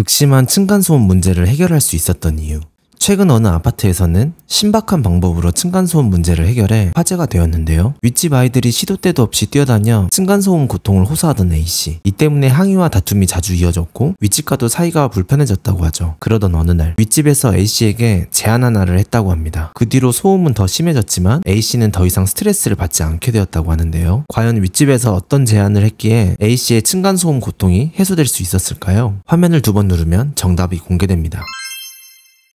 극심한 층간소음 문제를 해결할 수 있었던 이유. 최근 어느 아파트에서는 신박한 방법으로 층간소음 문제를 해결해 화제가 되었는데요. 윗집 아이들이 시도 때도 없이 뛰어다녀 층간소음 고통을 호소하던 A씨. 이 때문에 항의와 다툼이 자주 이어졌고 윗집과도 사이가 불편해졌다고 하죠. 그러던 어느 날 윗집에서 A씨에게 제안 하나를 했다고 합니다. 그 뒤로 소음은 더 심해졌지만 A씨는 더 이상 스트레스를 받지 않게 되었다고 하는데요. 과연 윗집에서 어떤 제안을 했기에 A씨의 층간소음 고통이 해소될 수 있었을까요? 화면을 2번 누르면 정답이 공개됩니다.